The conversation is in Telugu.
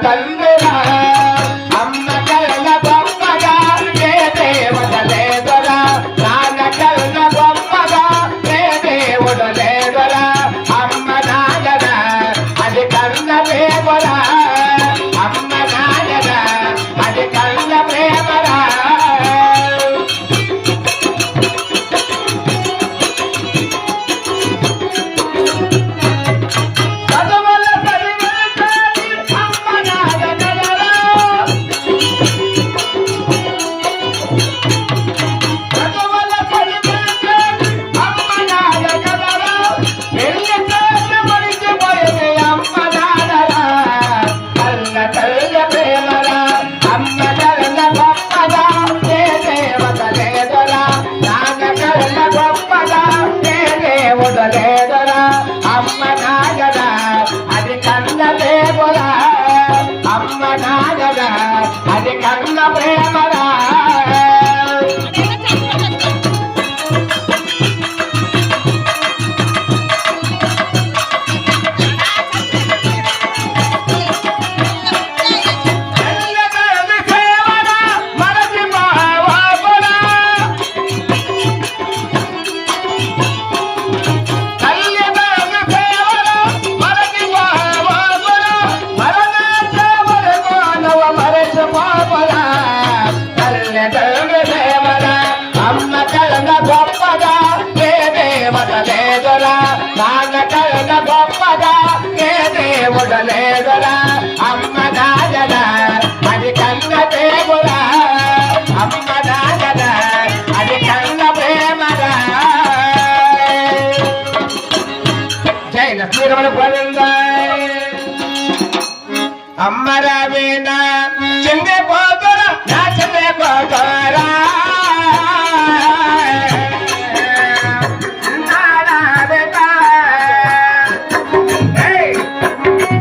తండ్రిరా అమ్మ కళ్ళ గొప్పగా ఏ దేవుడు లేదురా నాన్న కళ్ళ గొప్పగా ఏ దేవుడు లేదురా అమ్మ నాన్నరా అది కళ్ళ ప్రేమరా అమ్మ నాన్నరా అది కళ్ళ ప్రేమరా లేదురా అమ్మ నాగరా అది కన్న ప్రేమరా అమ్మ నాగరా అది కన్న ప్రేమరా అమ్మ కళ్ళ గొప్పగా ఏ దేవత లేదురా నాన్న కళ్ళ గొప్పగా ఏ దేవుడు లేదురా అమ్మ నాగరా అది కన్న ప్రేమరా అమ్మ నాగరా అది కన్న ప్రేమరా జై లక్ష్మీరమణ గోవింద అమ్మ రావేనా చెందే పోతరా నా చెందే పోతరా